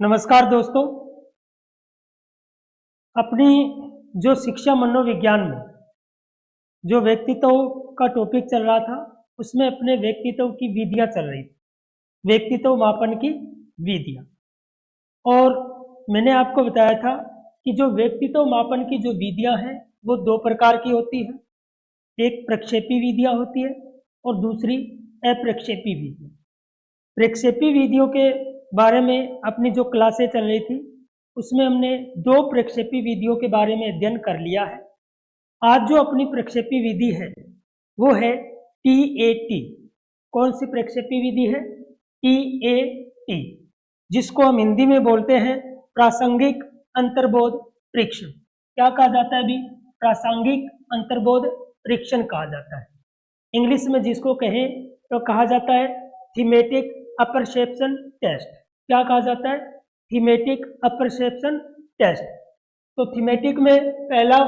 नमस्कार दोस्तों। अपनी जो शिक्षा मनोविज्ञान में जो व्यक्तित्व का टॉपिक चल रहा था उसमें अपने व्यक्तित्व की विधियां चल रही थी, व्यक्तित्व मापन की विधियां। और मैंने आपको बताया था कि जो व्यक्तित्व मापन की जो विधियां हैं वो दो प्रकार की होती है। एक प्रक्षेपी विधियां होती है और दूसरी अप्रक्षेपी विधियां। प्रक्षेपी विधियों के बारे में अपनी जो क्लासें चल रही थी उसमें हमने दो प्रक्षेपी विधियों के बारे में अध्ययन कर लिया है। आज जो अपनी प्रक्षेपी विधि है वो है TAT। कौन सी प्रक्षेपी विधि है? TAT, जिसको हम हिंदी में बोलते हैं प्रासंगिक अंतर्बोध परीक्षण। क्या कहा जाता है अभी? प्रासंगिक अंतर्बोध परीक्षण कहा जाता है। इंग्लिश में जिसको कहें तो कहा जाता है थीमेटिक अपरसेप्शन टेस्ट। क्या कहा जाता है? Thematic apperception test. तो थीमेटिक में पहला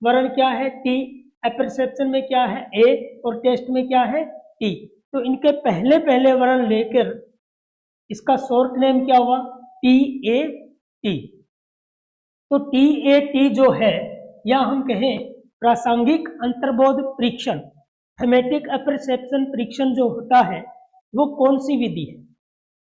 वर्ण क्या है? T, अपरसेप्शन में क्या है? A और टेस्ट में क्या है? T। तो इनके पहले पहले वर्ण लेकर इसका शॉर्ट नेम क्या हुआ? TAT। तो TAT जो है या हम कहें प्रासंगिक अंतर्बोध परीक्षण, थीमेटिक अपरसेप्शन परीक्षण जो होता है वो कौन सी विधि है,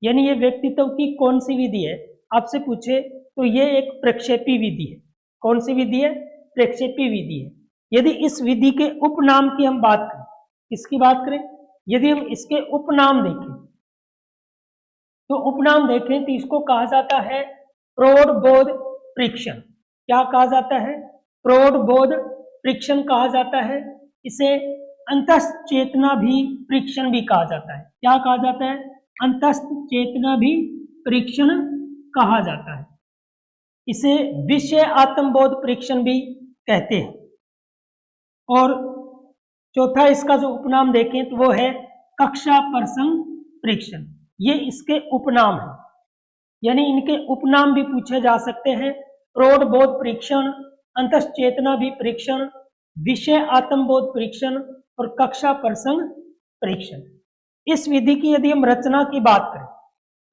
यानी ये व्यक्तित्व की कौन सी विधि है आपसे पूछे तो ये एक प्रक्षेपी विधि है। कौन सी विधि है? प्रक्षेपी विधि है। यदि इस विधि के उपनाम की हम बात करें, किसकी बात करें? यदि हम इसके उपनाम देखें तो उपनाम देखें तो इसको कहा जाता है प्रौढ़ बोध परीक्षण। क्या कहा जाता है? प्रौढ़ बोध परीक्षण कहा जाता है। इसे अंतश्चेतना भी परीक्षण भी कहा जाता है। क्या कहा जाता है? अंतश्चेतना भी परीक्षण कहा जाता है। इसे विषय आत्मबोध परीक्षण भी कहते हैं। और चौथा इसका जो उपनाम देखें तो वो है कक्षा प्रसंग परीक्षण। ये इसके उपनाम है, यानी इनके उपनाम भी पूछे जा सकते हैं। प्रौढ़ बोध परीक्षण, अंतश्चेतना भी परीक्षण, विषय आत्मबोध परीक्षण और कक्षा प्रसंग परीक्षण। इस विधि की यदि हम रचना की बात करें,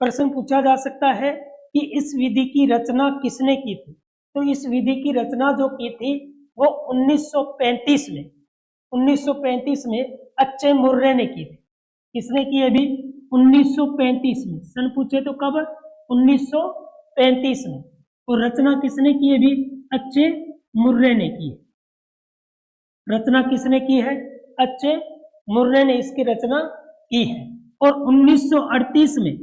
प्रश्न पूछा जा सकता है कि इस विधि की रचना किसने की थी? तो इस विधि की रचना जो की थी वो 1935 में अच्छे मुर्रे ने की थी। किसने की? अभी 1935 में। सन पूछे तो कब? 1935 में। और रचना किसने की? अभी अच्छे मुर्रे ने की। रचना किसने की है? अच्छे मुर्रे ने इसकी रचना की है। और 1938 में,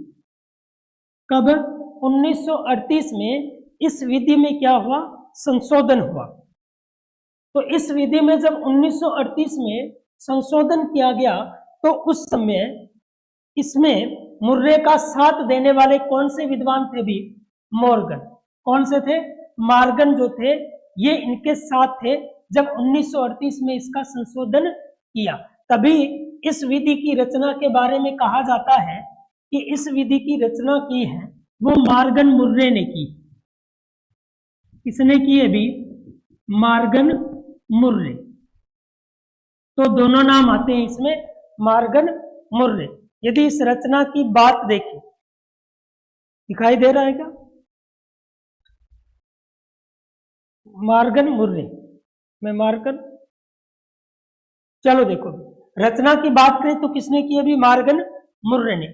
कब? 1938 में इस विधि में क्या हुआ? संशोधन हुआ। तो इस विधि में जब 1938 में संशोधन किया गया तो उस समय इसमें मुर्रे का साथ देने वाले कौन से विद्वान थे? भी मॉर्गन। कौन से थे? मॉर्गन जो थे ये इनके साथ थे जब 1938 में इसका संशोधन किया। तभी इस विधि की रचना के बारे में कहा जाता है कि इस विधि की रचना की है वो मॉर्गन मुर्रे ने की। किसने की? अभी मॉर्गन मुर्रे। तो दोनों नाम आते हैं इसमें, मॉर्गन मुर्रे। यदि इस रचना की बात देखें, दिखाई दे रहा है क्या? मॉर्गन मुर्रे में मॉर्गन, चलो देखो रचना की बात करें तो किसने की? अभी मॉर्गन मुर्रे ने।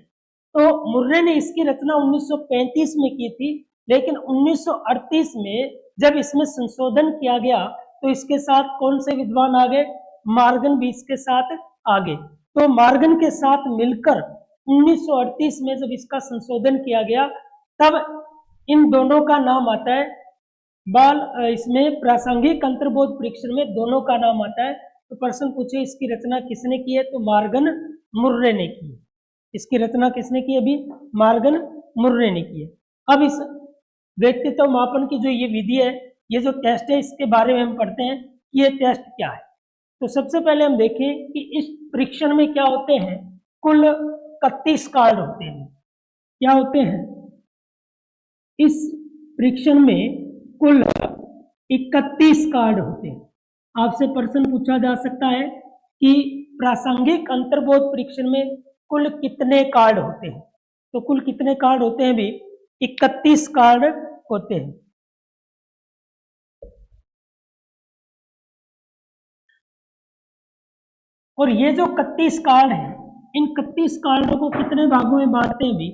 तो मुर्रे ने इसकी रचना 1935 में की थी, लेकिन 1938 में जब इसमें संशोधन किया गया तो इसके साथ कौन से विद्वान आ गए? मॉर्गन भी इसके साथ आ गए। तो मॉर्गन के साथ मिलकर 1938 में जब इसका संशोधन किया गया तब इन दोनों का नाम आता है इसमें प्रासंगिक अंतर्बोध परीक्षण में दोनों का नाम आता है। तो प्रश्न पूछे इसकी रचना किसने की है? तो मॉर्गन मुर्रे ने की है। इसकी रचना किसने की? अभी मॉर्गन मुर्रे ने की है। अब इस व्यक्तित्व मापन की जो ये विधि है, ये जो टेस्ट है, इसके बारे में हम पढ़ते हैं कि ये टेस्ट क्या है। तो सबसे पहले हम देखें कि इस परीक्षण में क्या होते हैं। कुल 31 कार्ड होते हैं। क्या होते हैं? इस परीक्षण में कुल 31 कार्ड होते हैं। आपसे प्रश्न पूछा जा सकता है कि प्रासंगिक अंतर्बोध परीक्षण में कुल कितने कार्ड होते हैं? तो कुल कितने कार्ड होते हैं? भी 31 कार्ड होते हैं। और ये जो 31 कार्ड है, इन 31 कार्डों को कितने भागों में बांटते हैं भी?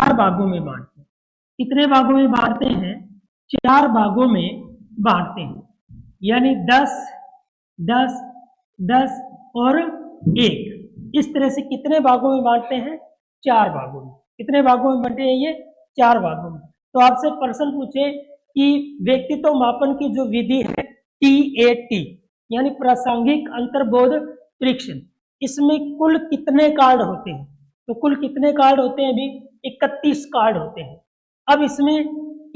4 भागों में बांटते हैं। कितने भागों में बांटते हैं? 4 भागों में बांटते हैं, यानी 10, 10, 10 और 1। इस तरह से कितने भागों में बांटते हैं? 4 भागों में। कितने भागों में बांटे हैं ये? 4 भागों में। तो आपसे प्रश्न पूछे कि व्यक्तित्व मापन की जो विधि है TAT, यानी प्रासंगिक अंतर्बोध परीक्षण, इसमें कुल कितने कार्ड होते हैं? तो कुल कितने कार्ड होते हैं भी? 31 कार्ड होते हैं। अब इसमें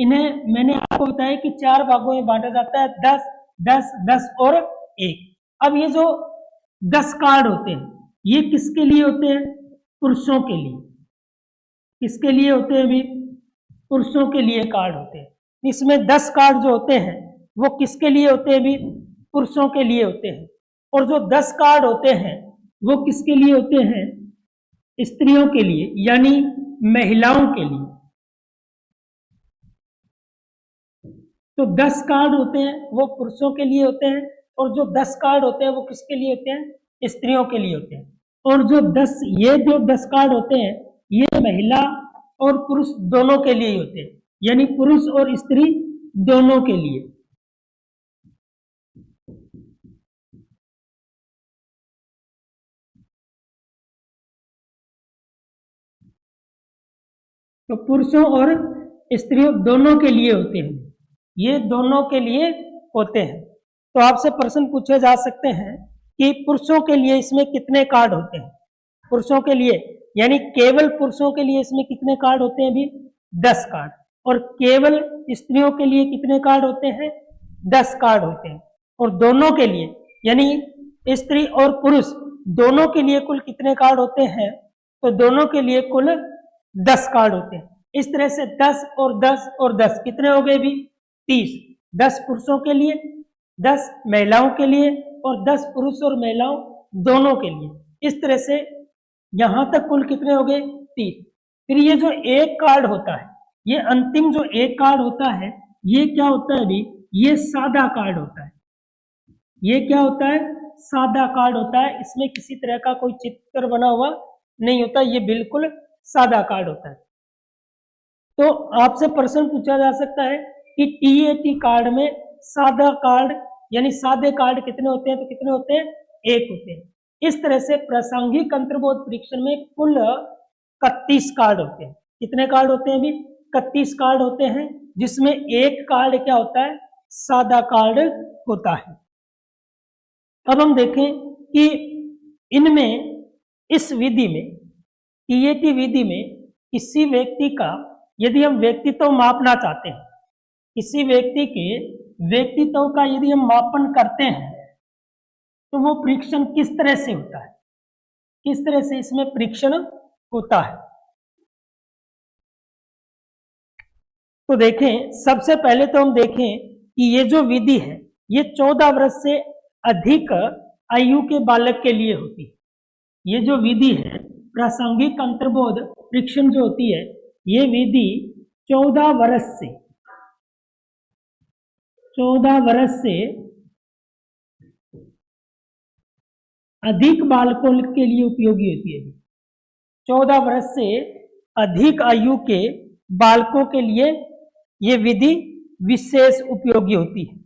इन्हें मैंने आपको बताया कि 4 भागों में बांटा जाता है, 10, 10, 10 और 1। अब ये जो 10 कार्ड होते हैं, ये किसके लिए होते हैं? पुरुषों के लिए। किसके लिए होते हैं भी? पुरुषों के लिए कार्ड होते हैं। इसमें 10 कार्ड जो होते हैं वो किसके लिए होते हैं भी? पुरुषों के लिए होते हैं। और जो 10 कार्ड होते हैं वो किसके लिए होते हैं? स्त्रियों के लिए, यानी महिलाओं के लिए। तो 10 कार्ड होते हैं वो पुरुषों के लिए होते हैं, और जो 10 कार्ड होते हैं वो किसके लिए होते हैं? स्त्रियों के लिए होते हैं। और जो 10 कार्ड होते हैं ये महिला और पुरुष दोनों के लिए होते हैं, यानी पुरुष और स्त्री दोनों के लिए। तो पुरुषों और स्त्रियों दोनों के लिए होते हैं, ये दोनों के लिए होते हैं। तो आपसे प्रश्न पूछे जा सकते हैं कि पुरुषों के लिए इसमें कितने कार्ड होते हैं? पुरुषों के लिए, यानी केवल पुरुषों के लिए इसमें कितने कार्ड होते हैं भी? 10 कार्ड। और केवल स्त्रियों के लिए कितने कार्ड होते हैं? 10 कार्ड होते हैं। और दोनों के लिए, यानी स्त्री और पुरुष दोनों के लिए कुल कितने कार्ड होते हैं? तो दोनों के लिए कुल 10 कार्ड होते हैं। इस तरह से 10 और 10 और 10 कितने हो गए भी? 30। 10 पुरुषों के लिए, 10 महिलाओं के लिए, और 10 पुरुष और महिलाओं दोनों के लिए। इस तरह से यहां तक कुल कितने हो गए? 30। फिर ये जो एक कार्ड होता है, ये अंतिम जो एक कार्ड होता है, ये क्या होता है भी? ये सादा कार्ड होता है। ये क्या होता है? सादा कार्ड होता है। इसमें किसी तरह का कोई चित्र बना हुआ नहीं होता, ये बिल्कुल सादा कार्ड होता है। तो आपसे प्रश्न पूछा जा सकता है कि TAT कार्ड में सादा कार्ड, यानी सादे कार्ड कितने होते हैं? तो कितने होते हैं? 1 होते हैं। इस तरह से प्रासंगिक अंतर्बोध परीक्षण में कुल 31 कार्ड होते हैं। कितने कार्ड होते हैं भी? 31 कार्ड होते हैं, जिसमें एक कार्ड क्या होता है? सादा कार्ड होता है। अब हम देखें कि इनमें, इस विधि में, TAT विधि में किसी व्यक्ति का यदि हम व्यक्तित्व मापना चाहते हैं, किसी व्यक्ति के व्यक्तित्व का यदि हम मापन करते हैं, तो वो परीक्षण किस तरह से होता है? किस तरह से इसमें परीक्षण होता है? तो देखें, सबसे पहले तो हम देखें कि ये जो विधि है ये 14 वर्ष से अधिक आयु के बालक के लिए होती है। ये जो विधि है प्रासंगिक अंतर्बोध परीक्षण जो होती है, ये विधि 14 वर्ष से अधिक बालकों के लिए उपयोगी होती है। 14 वर्ष से अधिक आयु के बालकों के लिए ये विधि विशेष उपयोगी होती है।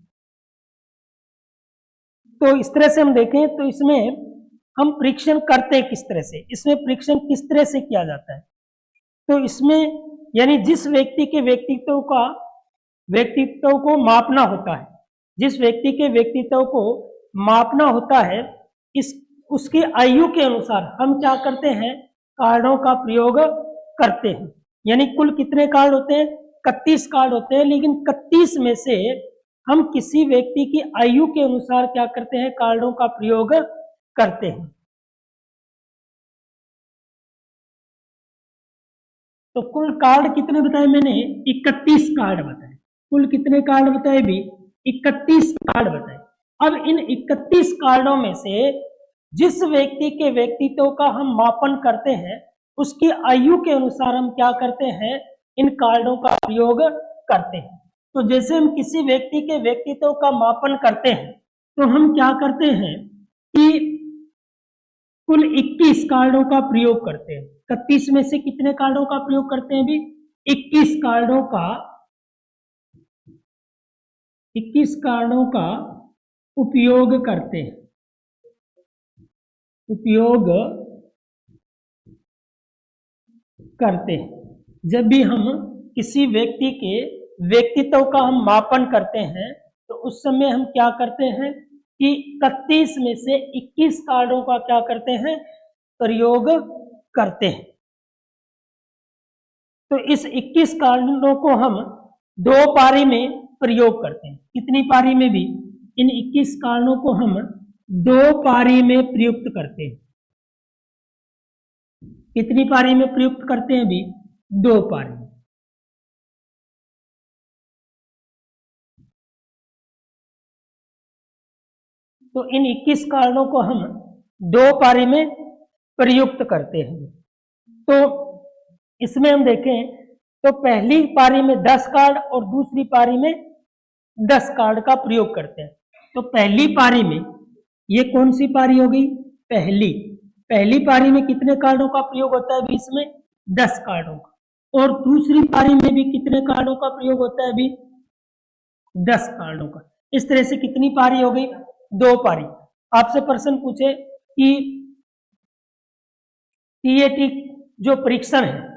तो इस तरह से हम देखें तो इसमें हम परीक्षण करते हैं किस तरह से? इसमें परीक्षण किस तरह से किया जाता है? तो इसमें यानी जिस व्यक्ति के व्यक्तित्व को मापना होता है, जिस व्यक्ति के व्यक्तित्व को मापना होता है, उसकी आयु के अनुसार हम क्या करते हैं? कार्डों का प्रयोग करते हैं। यानी कुल कितने कार्ड होते हैं? 31 कार्ड होते हैं, लेकिन 31 में से हम किसी व्यक्ति की आयु के अनुसार क्या करते हैं? कार्डों का प्रयोग करते हैं। तो कुल कार्ड कितने बताए मैंने? 31 कार्ड बताए। कुल कितने कार्ड बताए भी? 31 कार्ड बताए। अब इन 31 कार्डों में से जिस व्यक्ति के व्यक्तित्व का हम मापन करते हैं, उसकी आयु के अनुसार हम क्या करते हैं? इन कार्डों का प्रयोग करते हैं। तो जैसे हम किसी व्यक्ति के व्यक्तित्व का मापन करते हैं तो हम क्या करते हैं कि कुल 21 कार्डों का प्रयोग करते हैं। 31 में से कितने कार्डों का प्रयोग करते हैं? भी 21 कार्डों का 21 कार्डों का उपयोग करते हैं। उपयोग करते हैं। जब भी हम किसी व्यक्ति के व्यक्तित्व का हम मापन करते हैं तो उस समय हम क्या करते हैं कि 31 में से 21 कार्डों का क्या करते हैं? प्रयोग करते हैं। तो इस 21 कार्डों को हम 2 पारी में प्रयोग करते हैं। कितनी पारी में? भी इन 21 कार्डों को हम 2 पारी में प्रयुक्त करते हैं। कितनी पारी में प्रयुक्त करते हैं? भी 2 पारी। तो इन 21 कार्डों को हम 2 पारी में प्रयुक्त करते हैं। तो इसमें हम देखें तो पहली पारी में 10 कार्ड और दूसरी पारी में 10 कार्ड का प्रयोग करते हैं। तो पहली पारी में ये कौन सी पारी हो गई? पहली पारी में कितने कार्डों का प्रयोग होता है? भी इसमें 10 कार्डों का। और दूसरी पारी में भी कितने कार्डों का प्रयोग होता है? भी 10 कार्डों का। इस तरह से कितनी पारी हो गई? 2 पारी। आपसे प्रश्न पूछे कि टीएटी जो परीक्षण है,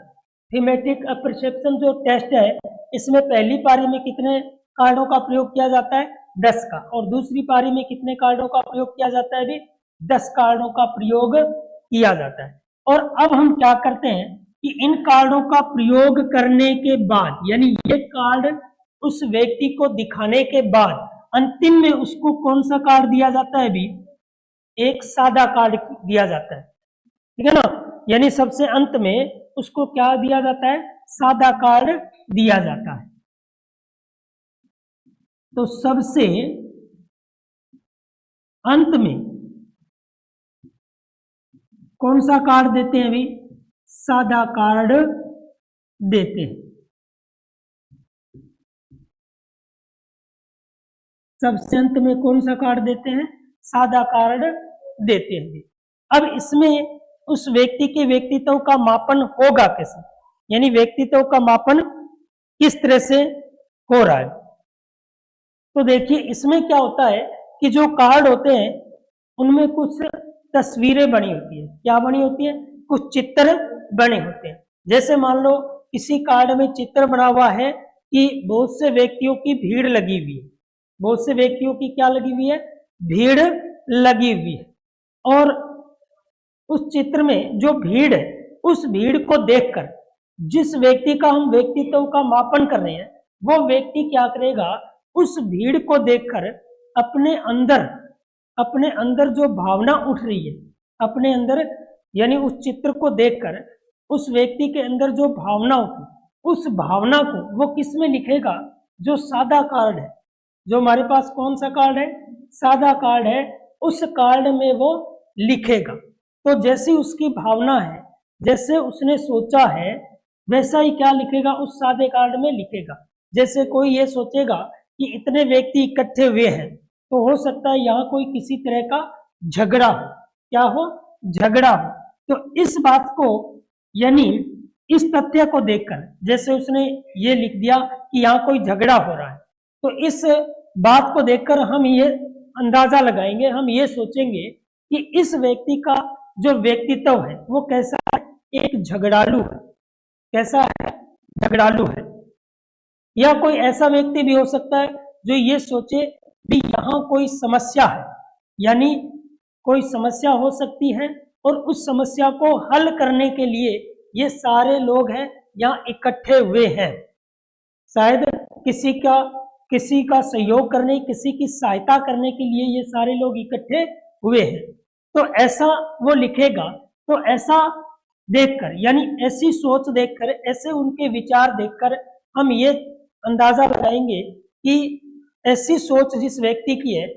थीमेटिक परसेप्शन जो टेस्ट है, इसमें पहली पारी में कितने कार्डों का प्रयोग किया जाता है? 10 का। और दूसरी पारी में कितने कार्डों का प्रयोग किया जाता है? भी 10 कार्डों का प्रयोग किया जाता है। और अब हम क्या करते हैं कि इन कार्डों का प्रयोग करने के बाद, यानी ये कार्ड उस व्यक्ति को दिखाने के बाद अंतिम में उसको कौन सा कार्ड दिया जाता है? भी एक सादा कार्ड दिया जाता है, ठीक है ना। यानी सबसे अंत में उसको क्या दिया जाता है? सादा कार्ड दिया जाता है। तो सबसे अंत में कौन सा कार्ड देते हैं? भी सादा कार्ड देते हैं। सबसे अंत में कौन सा कार्ड देते हैं? सादा कार्ड देते हैं। अब इसमें उस व्यक्ति के व्यक्तित्व का मापन होगा कैसे? यानी व्यक्तित्व का मापन किस तरह से हो रहा है? तो देखिए इसमें क्या होता है कि जो कार्ड होते हैं उनमें कुछ तस्वीरें बनी होती है। क्या बनी होती है? कुछ चित्र बने होते हैं। जैसे मान लो किसी कार्ड में चित्र बना हुआ है कि बहुत से व्यक्तियों की भीड़ लगी हुई है। बहुत से व्यक्तियों की क्या लगी हुई है? भीड़ लगी हुई है। और उस चित्र में जो भीड़ है, उस भीड़ को देखकर जिस व्यक्ति का हम व्यक्तित्व का मापन कर रहे हैं, वो व्यक्ति क्या करेगा? उस भीड़ को देखकर अपने अंदर जो भावना उठ रही है, अपने अंदर, यानी उस चित्र को देखकर उस व्यक्ति के अंदर जो भावना उठी, उस भावना को वो किस में लिखेगा? जो सादा कार्ड है, जो हमारे पास कौन सा कार्ड है? सादा कार्ड है, उस कार्ड में वो लिखेगा। तो जैसी उसकी भावना है, जैसे उसने सोचा है, वैसा ही क्या लिखेगा? उस सादे कार्ड में लिखेगा। जैसे कोई ये सोचेगा कि इतने व्यक्ति इकट्ठे हुए हैं, तो हो सकता है यहाँ कोई किसी तरह का झगड़ा हो। क्या हो? झगड़ा हो। तो इस बात को, यानी इस तथ्य को देखकर, जैसे उसने ये लिख दिया कि यहाँ कोई झगड़ा हो रहा है, तो इस बात को देखकर हम ये अंदाजा लगाएंगे, हम ये सोचेंगे कि इस व्यक्ति का जो व्यक्तित्व है वो कैसा है? एक झगड़ालू है। कैसा है? झगड़ालू है। या कोई ऐसा व्यक्ति भी हो सकता है जो ये सोचे कि यहाँ कोई समस्या है, यानी कोई समस्या हो सकती है और उस समस्या को हल करने के लिए ये सारे लोग हैं यहाँ इकट्ठे हुए हैं। शायद किसी का सहयोग करने, किसी की सहायता करने के लिए ये सारे लोग इकट्ठे हुए हैं। तो ऐसा वो लिखेगा। तो ऐसा देखकर, यानी ऐसी सोच देखकर, ऐसे उनके विचार देखकर हम ये अंदाजा लगाएंगे कि ऐसी सोच जिस व्यक्ति की है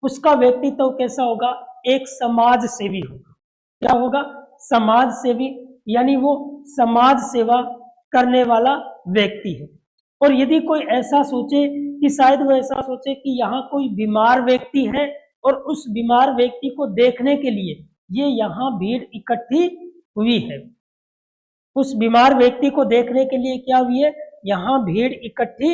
उसका व्यक्तित्व कैसा होगा? एक समाज सेवी होगा। क्या होगा? समाज सेवी। यानी वो समाज सेवा करने वाला व्यक्ति है। और यदि कोई ऐसा सोचे कि शायद वो ऐसा सोचे कि यहाँ कोई बीमार व्यक्ति है और उस बीमार व्यक्ति को देखने के लिए ये यहाँ भीड़ इकट्ठी हुई है, उस बीमार व्यक्ति को देखने के लिए क्या हुई है, यहाँ भीड़ इकट्ठी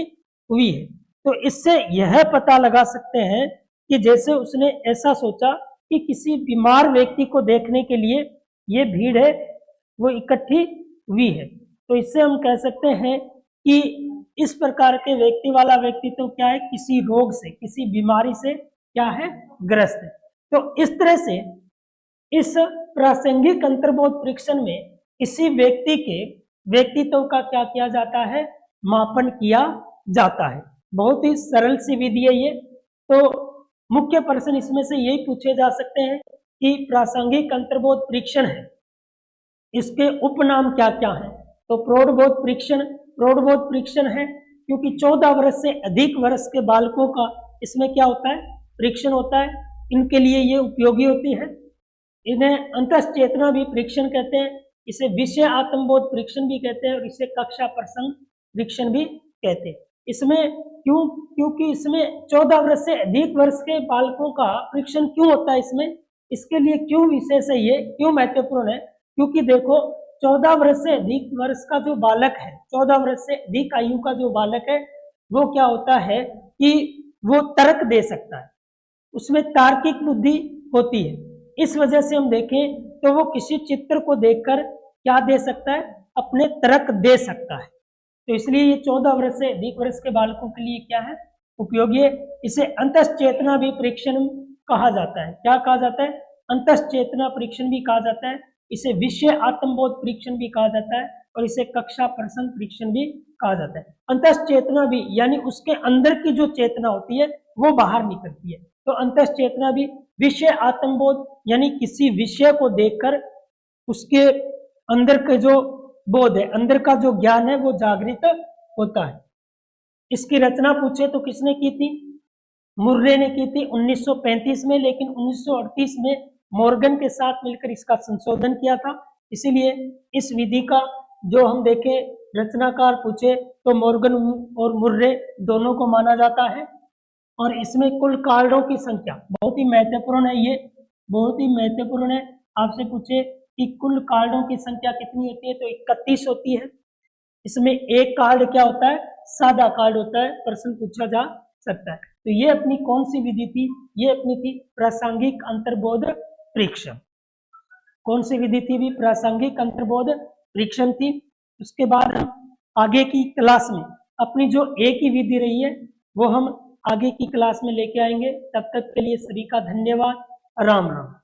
हुई है। तो इससे यह पता लगा सकते हैं कि जैसे उसने ऐसा सोचा कि किसी बीमार व्यक्ति को देखने के लिए ये भीड़ है वो इकट्ठी हुई है, तो इससे हम कह सकते हैं कि इस प्रकार के व्यक्ति वाला व्यक्ति तो क्या है, किसी रोग से, किसी बीमारी से क्या है, ग्रस्त है। तो इस तरह से इस प्रासंगिक अंतर्बोध परीक्षण में किसी व्यक्ति के व्यक्तित्व का क्या किया जाता है, मापन किया जाता है। बहुत ही सरल सी विधि है ये। तो मुख्य प्रश्न इसमें से यही पूछे जा सकते हैं कि प्रासंगिक अंतर्बोध परीक्षण है, इसके उपनाम क्या क्या है। तो प्रौढ़बोध परीक्षण है क्योंकि 14 वर्ष से अधिक वर्ष के बालकों का इसमें क्या होता है, परीक्षण होता है, इनके लिए ये उपयोगी होती है। इन्हें अंतश्चेतना भी परीक्षण कहते हैं, इसे विषय आत्मबोध परीक्षण भी कहते हैं और इसे कक्षा प्रसंग परीक्षण भी कहते हैं। इसमें क्योंकि इसमें 14 वर्ष से अधिक वर्ष के बालकों का परीक्षण क्यों होता है, इसमें इसके लिए क्यों विशेष है, ये क्यों महत्वपूर्ण है, क्योंकि देखो 14 वर्ष से अधिक वर्ष का जो बालक है, 14 वर्ष से अधिक आयु का जो बालक है, वो क्या होता है कि वो तर्क दे सकता है, उसमें तार्किक बुद्धि होती है। इस वजह से हम देखें तो वो किसी चित्र को देखकर क्या दे सकता है, अपने तर्क दे सकता है। तो इसलिए ये 14 वर्ष से अधिक वर्ष के बालकों के लिए क्या है, उपयोगी है। इसे अंतश्चेतना भी परीक्षण कहा जाता है। क्या कहा जाता है, अंतश्चेतना परीक्षण भी कहा जाता है। इसे विषय आत्मबोध परीक्षण भी कहा जाता है और इसे कक्षा प्रसंग परीक्षण भी कहा जाता है। अंतश्चेतना भी यानी उसके अंदर की जो चेतना होती है वो बाहर निकलती है, तो अंतश्चेतना भी विषय आत्मबोध यानी किसी विषय को देखकर उसके अंदर के जो बोध है, अंदर का जो ज्ञान है वो जागृत होता है। इसकी रचना पूछे तो किसने की थी, मुर्रे ने की थी 1935 में, लेकिन 1938 में मॉर्गन के साथ मिलकर इसका संशोधन किया था। इसीलिए इस विधि का जो हम देखें रचनाकार पूछे तो मॉर्गन और मुर्रे दोनों को माना जाता है। और इसमें कुल कार्डों की संख्या बहुत ही महत्वपूर्ण है, ये बहुत ही महत्वपूर्ण है। आपसे पूछे कि कुल कार्डों की संख्या कितनी होती है तो 31 होती है। इसमें एक कार्ड क्या होता है, सादा कार्ड होता है, प्रश्न पूछा जा सकता है। तो ये अपनी कौन सी विधि थी, ये अपनी थी प्रासंगिक अंतर्बोध परीक्षण। कौन सी विधि थी भी, प्रासंगिक अंतर्बोध परीक्षण थी। उसके बाद हम आगे की क्लास में अपनी जो एक ही विधि रही है वो हम आगे की क्लास में लेके आएंगे। तब तक के लिए सभी का धन्यवाद। राम राम।